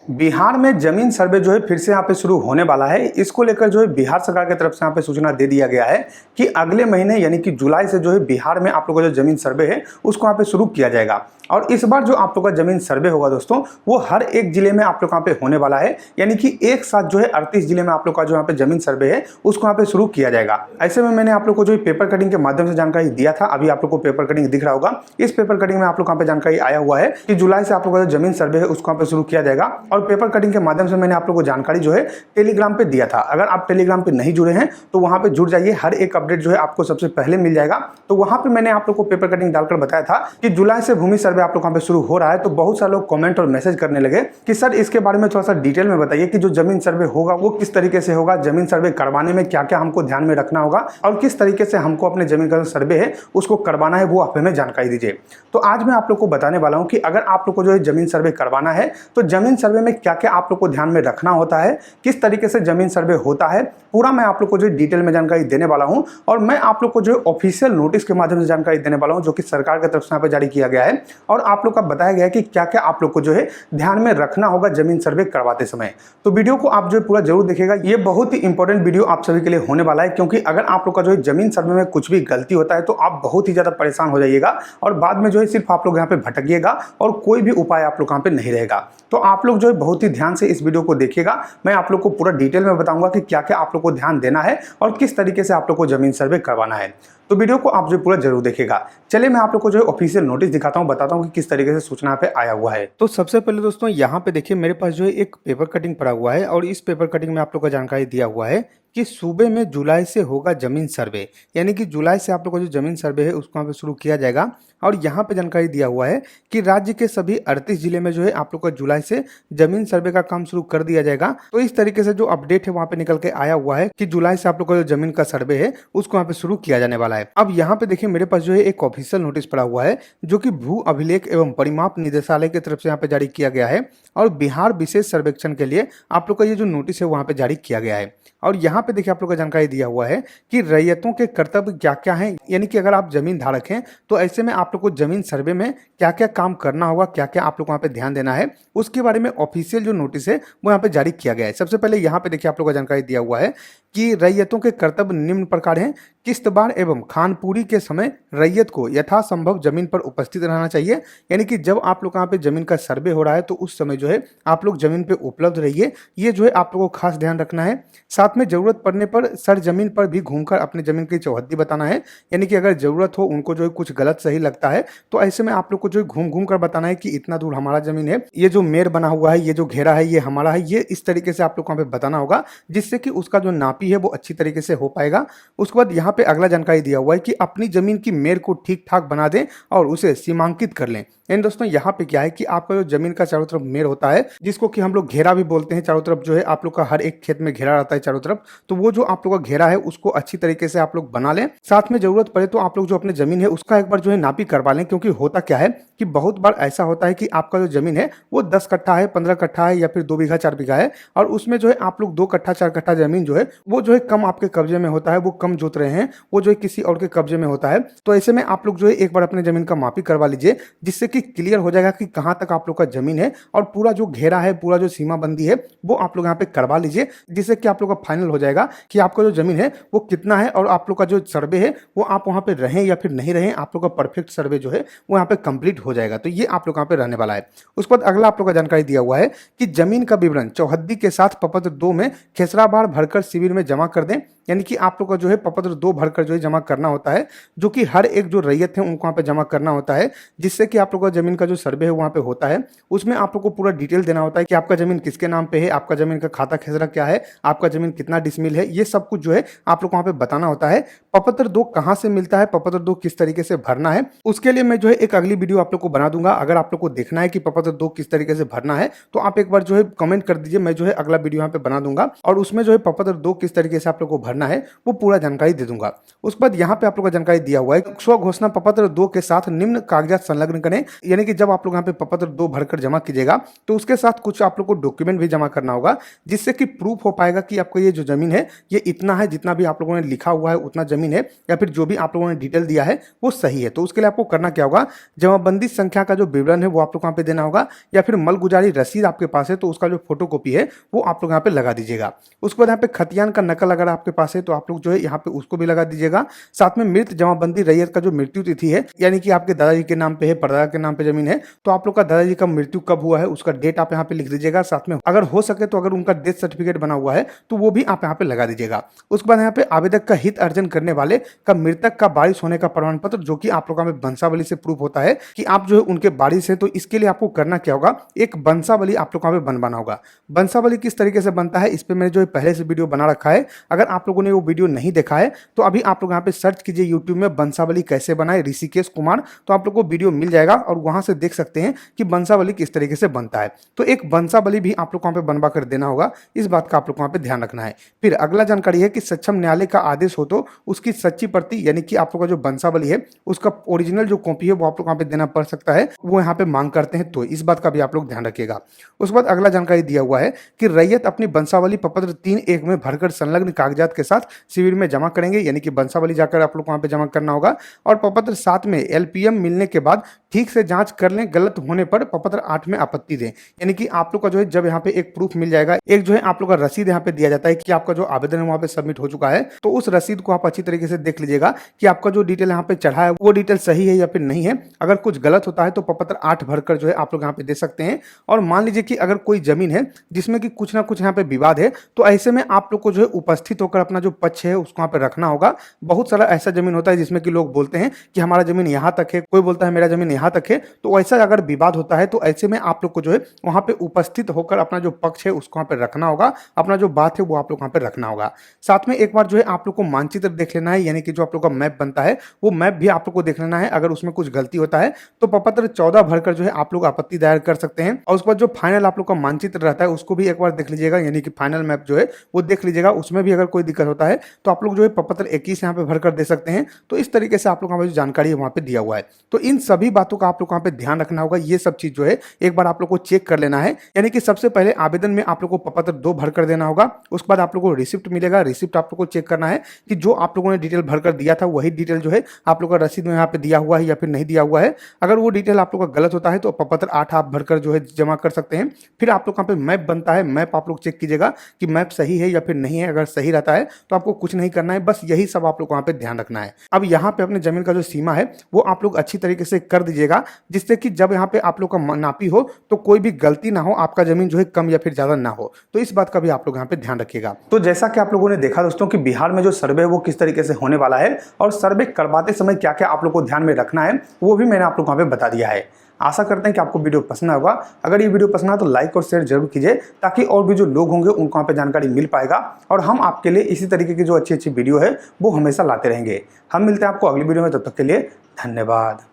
बिहार में जमीन सर्वे जो है फिर से यहाँ पे शुरू होने वाला है। इसको लेकर जो है बिहार सरकार की तरफ से यहाँ पे सूचना दे दिया गया है कि अगले महीने यानी कि जुलाई से जो है बिहार में आप लोगों का जो जमीन सर्वे है उसको यहाँ पे शुरू किया जाएगा। और इस बार जो आप लोग का जमीन सर्वे होगा दोस्तों, वो हर एक जिले में आप लोग यहाँ पे होने वाला है। यानी कि एक साथ जो है 38 जिले में आप लोग का जो यहाँ पे जमीन सर्वे है उसको यहाँ पे शुरू किया जाएगा। ऐसे में मैंने आप लोग को जो पेपर कटिंग के माध्यम से जानकारी दिया था, अभी आप लोग को पेपर कटिंग दिख रहा होगा। इस पेपर कटिंग में आप लोग यहाँ पे जानकारी आया हुआ है कि जुलाई से आप लोग का जो जमीन सर्वे है उसको यहाँ पे शुरू किया जाएगा। और पेपर कटिंग के माध्यम से मैंने आप लोग को जानकारी जो है टेलीग्राम पे दिया था। अगर आप टेलीग्राम पे नहीं जुड़े हैं तो वहां पे जुड़ जाइए, हर एक अपडेट जो है आपको सबसे पहले मिल जाएगा। तो वहां पे मैंने आप लोग को पेपर कटिंग डालकर बताया था कि जुलाई से भूमि सर्वे आप लोग यहाँ पे शुरू हो रहा है। तो बहुत सारे लोग कमेंट और मैसेज करने लगे कि सर इसके बारे में थोड़ा सा डिटेल में बताइए कि जो जमीन सर्वे होगा वो किस तरीके से होगा, जमीन सर्वे करवाने में क्या क्या हमको ध्यान में रखना होगा और किस तरीके से हमको अपने जमीन का जो सर्वे है उसको करवाना है वो आप हमें जानकारी दीजिए। तो आज मैं आप लोग को बताने वाला हूं कि अगर आप लोग को जो है जमीन सर्वे करवाना है तो जमीन सर्वे में क्या क्या आप लोग को ध्यान में रखना होता है, किस तरीके से जमीन सर्वे होता है, पूरा मैं आप लोग को जो डिटेल में जानकारी देने वाला हूं। और मैं आप लोग को जो ऑफिशियल नोटिस के माध्यम से जानकारी देने वाला हूं जो कि सरकार की तरफ से यहाँ पे जारी किया गया है। और आप लोग का बताया गया है कि क्या क्या आप लोग को जो है ध्यान में रखना होगा जमीन सर्वे करवाते समय। तो वीडियो को आप जो पूरा जरूर देखिएगा, ये बहुत ही इंपॉर्टेंट वीडियो आप सभी के लिए होने वाला है। क्योंकि अगर आप लोग का जो है जमीन सर्वे में कुछ भी गलती होता है तो आप बहुत ही ज्यादा परेशान हो जाइएगा और बाद में जो है सिर्फ आप लोग यहाँ पे भटकिएगा और कोई भी उपाय आप लोग यहाँ पे नहीं रहेगा। तो आप लोग जो है बहुत ही ध्यान से इस वीडियो को देखिएगा। मैं आप लोग को पूरा डिटेल में बताऊंगा कि क्या क्या आप लोग को ध्यान देना है और किस तरीके से आप लोग को जमीन सर्वे करवाना है। तो वीडियो को आप जो पूरा जरूर देखिएगा। चलिए मैं आप लोग को जो है ऑफिशियल नोटिस दिखाता हूं, बताता हूं कि किस तरीके से सूचना पे आया हुआ है। तो सबसे पहले दोस्तों यहाँ पे देखिए मेरे पास जो है एक पेपर कटिंग पड़ा हुआ है और इस पेपर कटिंग में आप लोग को जानकारी दिया हुआ है कि सूबे में जुलाई से होगा जमीन सर्वे। यानी कि जुलाई से आप लोग का जो जमीन सर्वे है उसको यहाँ पे शुरू किया जाएगा। और यहाँ पे जानकारी दिया हुआ है कि राज्य के सभी 38 जिले में जो है आप लोग का जुलाई से जमीन सर्वे का काम शुरू कर दिया जाएगा। तो इस तरीके से जो अपडेट है वहां पे निकल के आया हुआ है कि जुलाई से आप लोग का जो जमीन का सर्वे है उसको यहाँ पे शुरू किया जाने वाला है। अब यहाँ पे देखिए मेरे पास जो है एक ऑफिशियल नोटिस पड़ा हुआ है जो कि भू अभिलेख एवं परिमाप निदेशालय की तरफ से यहाँ पे जारी किया गया है। और बिहार विशेष सर्वेक्षण के लिए आप लोग का ये जो नोटिस है वहां पे जारी किया गया है। और यहाँ पे देखिए आप लोग को जानकारी दिया हुआ है कि रैयतों के कर्तव्य क्या क्या हैं। यानी कि अगर आप जमीन धारक हैं तो ऐसे में आप लोग को जमीन सर्वे में क्या क्या काम करना होगा, क्या क्या आप लोग वहाँ पे ध्यान देना है, उसके बारे में ऑफिशियल जो नोटिस है वो यहाँ पे जारी किया गया है। सबसे पहले यहाँ पे देखिए आप लोग को जानकारी दिया हुआ है कि रैयतों के कर्तव्य निम्न प्रकार हैं। किस्तबार एवं खानपूरी के समय रैयत को यथासंभव जमीन पर उपस्थित रहना चाहिए। यानी कि जब आप लोग यहाँ पे जमीन का सर्वे हो रहा है तो उस समय जो है आप लोग जमीन पे उपलब्ध रहिए, ये जो है आप लोगों को खास ध्यान रखना है। साथ में जरूरत पड़ने पर सर जमीन पर भी घूमकर अपने जमीन की चौहद्दी बताना है। यानी कि अगर जरूरत हो, उनको जो है कुछ गलत सही लगता है तो ऐसे में आप लोग को जो है घूम घूम कर बताना है कि इतना दूर हमारा जमीन है, ये जो मेर बना हुआ है, ये जो घेरा है ये हमारा है। ये इस तरीके से आप लोग को यहाँ पे बताना होगा जिससे कि उसका जो नापी है वो अच्छी तरीके से हो पाएगा। उसके बाद यहाँ पे अगला जानकारी दिया हुआ है कि अपनी जमीन की मेर को ठीक ठाक बना दें और उसे सीमांकित कर लें। इन दोस्तों यहाँ पे क्या है कि आपका जो जमीन का चारों तरफ मेर होता है जिसको कि हम लोग घेरा भी बोलते हैं, चारों तरफ जो है आप लोग का हर एक खेत में घेरा रहता है चारों तरफ, तो वो जो आप लोग का घेरा है उसको अच्छी तरीके से आप लोग बना लें। साथ में जरूरत पड़े तो आप लोग जो अपने जमीन है उसका एक बार जो है नापी करवा लें। क्योंकि होता क्या है कि बहुत बार ऐसा होता है कि आपका जो जमीन है वो 10 कट्ठा है, 15 कट्ठा है या फिर 2 बीघा 4 बीघा है और उसमें जो है आप लोग 2 कट्ठा 4 कट्ठा जमीन जो है वो जो है कम आपके कब्जे में होता है, वो कम जोत रहे हैं, वो जो है किसी और के कब्जे में होता है। तो ऐसे में आप लोग जो है एक बार अपने जमीन का मापी करवा लीजिए जिससे कि क्लियर हो जाएगा कि कहां तक आप लोग का जमीन है और पूरा जो घेरा है, पूरा जो सीमा बंदी है वो आप लोग यहाँ पे करवा लीजिए, जिससे कि आप लोग का फाइनल हो जाएगा कि आपका जो जमीन है वो कितना है और आप लोग का जो सर्वे है वो आप वहां पे रहें या फिर नहीं रहें, आप लोग का परफेक्ट सर्वे जो है वो यहाँ पे कंप्लीट हो जाएगा। तो ये आप लोग यहाँ पे रहने वाला है। उसके बाद अगला आप लोग का जानकारी दिया हुआ है कि जमीन का विवरण चौहद्दी के साथ प्रपत्र 2 में खेसराबार भरकर शिविर में जमा कर दें। यानी कि आप लोग का जो है प्रपत्र 2 भरकर जो है जमा करना होता है, जो कि हर एक जो रैयत है उनको वहाँ पे जमा करना होता है, जिससे कि आप लोग का जमीन का जो सर्वे है वहाँ पे होता है उसमें आप लोग को पूरा डिटेल देना होता है कि आपका जमीन किसके नाम पे है, आपका जमीन का खाता खेसरा क्या है, आपका जमीन कितना डिसमिल है, ये सब कुछ जो है आप लोग वहाँ पे बताना होता है। प्रपत्र 2 कहाँ से मिलता है, प्रपत्र 2 किस तरीके से भरना है, उसके लिए मैं जो है एक अगली वीडियो आप लोग को बना दूंगा। अगर आप लोग को देखना है कि प्रपत्र 2 किस तरीके से भरना है तो आप एक बार जो है कमेंट कर दीजिए, मैं जो है अगला वीडियो यहाँ पे बना दूंगा और उसमें जो है प्रपत्र 2 किस तरीके से आप लोग को भरना है वो पूरा जानकारी दे दूंगा। उसके बाद यहाँ पे आप लोग का जानकारी दिया हुआ है स्व घोषणा प्रपत्र 2 के साथ निम्न कागजात संलग्न करें। यानी कि जब आप लोग यहाँ पे प्रपत्र 2 भरकर जमा कीजिएगा तो उसके साथ कुछ आप लोग को डॉक्यूमेंट भी जमा करना होगा, जिससे कि प्रूफ हो पाएगा कि आपको ये जो जमीन है ये इतना है, जितना भी आप लोगों ने लिखा हुआ है उतना जमीन है, या फिर जो भी आप लोगों ने डिटेल दिया है वो सही है। तो उसके लिए आपको करना क्या होगा, जमाबंदी संख्या का जो विवरण है वो आप लोग यहाँ पे देना होगा, या फिर मलगुजारी रसीद आपके पास है तो उसका जो फोटोकॉपी है वो आप लोग यहाँ पे लगा दीजिएगा। उसके बाद यहाँ पे खतियान का नकल अगर आपके पास है तो आप लोग जो है यहाँ पे उसको भी लगा दीजिएगा। साथ में मृत जमाबंदी रैयत का जो मृत्यु तिथि है, यानी कि आपके दादाजी के नाम पे है, परदादा के नाम पे जमीन है, तो आप लोग का दादाजी का मृत्यु कब हुआ है उसका डेट आप यहाँ पे लिख दीजिएगा। साथ में अगर हो सके तो अगर उनका डेथ सर्टिफिकेट बना हुआ है तो वो भी आप यहाँ पे लगा दीजिएगा। उसके बाद यहाँ पे आवेदक का हित अर्जन करने वाले का मृतक का वारिस होने का प्रमाण पत्र, जो कि आप लोगों में वंशावली से प्रूफ होता है कि आप जो है उनके वारिस है। तो इसके लिए आपको करना क्या होगा, एक वंशावली आप लोगों में बनवाना होगा। वंशावली किस तरीके से बनता है इस पे मैंने जो है पहले से वीडियो बना रखा है, अगर आप लोगों ने वो वीडियो नहीं देखा है तो अभी आप लोग यहाँ पे सर्च कीजिए यूट्यूब में वंशावली कैसे बनाए ऋषिकेश कुमार, तो आप लोग को वीडियो मिल जाएगा और वहां से देख सकते हैं कि वंशावली किस तरीके से बनता है। तो एक वंशावली भी आप लोग वहां पे बनवा कर देना होगा, इस बात का आप लोग वहां पे ध्यान रखना है। फिर अगला जानकारी है कि सक्षम न्यायालय का आदेश हो तो उसकी सच्ची प्रति, यानी कि आप लोग का जो वंशावली है उसका ओरिजिनल जो कॉपी है वो आप लोग वहां पे देना पड़ सकता है, वो यहाँ पे मांग करते हैं, तो इस बात का भी आप लोग ध्यान रखिएगा। उसके बाद अगला जानकारी दिया हुआ है कि रैयत अपनी वंशावली प्रपत्र 3(1) में भरकर संलग्न कागजात के साथ शिविर में जमा करेंगे, यानी कि वंशावली जाकर आप लोग वहां पे जमा करना होगा। और प्रपत्र 7 में LPM मिलने के बाद ठीक से जांच कर लें, गलत होने पर प्रपत्र 8 में आपत्ति दें। यानी कि आप लोग का जो है जब यहाँ पे एक प्रूफ मिल जाएगा, एक जो है आप लोग का रसीद यहाँ पे दिया जाता है कि आपका जो आवेदन है वहाँ पे सबमिट हो चुका है, तो उस रसीद को आप अच्छी तरीके से देख लीजिएगा कि आपका जो डिटेल यहाँ पे चढ़ा है वो डिटेल सही है या फिर नहीं है। अगर कुछ गलत होता है तो प्रपत्र 8 भरकर जो है आप लोग यहाँ पे दे सकते हैं। और मान लीजिए कि अगर कोई जमीन है जिसमें कि कुछ ना कुछ यहाँ पे विवाद है, तो ऐसे में आप लोग को जो है उपस्थित होकर अपना जो पक्ष है उसको यहाँ पे रखना होगा। बहुत सारा ऐसा जमीन होता है जिसमें कि लोग बोलते हैं कि हमारा जमीन यहाँ तक है, कोई बोलता है मेरा जमीन यहाँ तक है, तो ऐसा अगर विवाद होता है तो ऐसे में आप लोग को जो है वहां पे उपस्थित होकर अपना जो पक्ष है उसको वहां पे रखना होगा, अपना जो बात है वो आप लोग वहां पे रखना होगा। साथ में एक बार जो है आप लोग को मानचित्र देख लेना है, यानी कि जो आप लोग का मैप बनता है वो मैप भी आप लोग को देख लेना है। अगर उसमें कुछ गलती होता है तो प्रपत्र 14 भरकर जो है आप लोग आपत्ति दायर कर सकते हैं। और उसके बाद जो फाइनल आप लोग का मानचित्र रहता है उसको भी एक बार देख लीजिएगा, यानी कि फाइनल मैप जो है वो देख लीजिएगा। उसमें भी अगर कोई दिक्कत होता है तो आप लोग जो है प्रपत्र 21 यहाँ पे भरकर दे सकते हैं। तो इस तरीके से आप लोग जो जानकारी है वहां पे दिया हुआ है, तो इन सभी बातों का आप लोग वहां पे ध्यान रखना होगा। ये सब चीज जो है एक बार आप लोग को चेक कर लेना है। यानी कि सबसे पहले आवेदन में आप लोग को प्रपत्र 2 भरकर देना होगा। उसके बाद आप लोग को रिसिप्ट मिलेगा, रिसिप्ट आप लोग को चेक करना है कि जो आप लोगों ने डिटेल भरकर दिया था वही डिटेल जो है आप लोग का रसीद में यहाँ पे दिया हुआ है या फिर नहीं दिया हुआ है। अगर वो डिटेल आप लोग का गलत होता है तो प्रपत्र 8 आप भरकर जो है जमा कर सकते हैं। फिर आप लोग यहाँ पे मैप बनता है, मैप आप लोग चेक कीजिएगा कि मैप सही है या फिर नहीं है। अगर सही रहता है तो आपको कुछ नहीं करना है, बस यही सब आप लोग वहाँ पे ध्यान रखना है। अब यहाँ पे अपने जमीन का जो सीमा है वो आप लोग अच्छी तरीके से कर दीजिएगा, जिससे कि जब यहाँ पे आप लोग का नापी हो तो कोई भी गलती ना हो, आपका जमीन जो है कम या फिर ज्यादा ना हो। तो इस बात का भी आप लोग यहाँ पे ध्यान रखिएगा। तो जैसा कि आप लोगों ने देखा दोस्तों कि बिहार में जो सर्वे है वो किस तरीके से होने वाला है और सर्वे करवाते समय क्या क्या आप लोग को ध्यान में रखना है वो भी मैंने आप लोग वहाँ पे बता दिया है। आशा करते हैं कि आपको वीडियो पसंद होगा। अगर ये वीडियो पसंद आए तो लाइक और शेयर जरूर कीजिए, ताकि और भी जो लोग होंगे उनको वहाँ पे जानकारी मिल पाएगा और हम आपके लिए इसी तरीके की जो अच्छी अच्छी वीडियो है वो हमेशा लाते रहेंगे। हम मिलते हैं आपको अगली वीडियो में, तब तक के लिए धन्यवाद।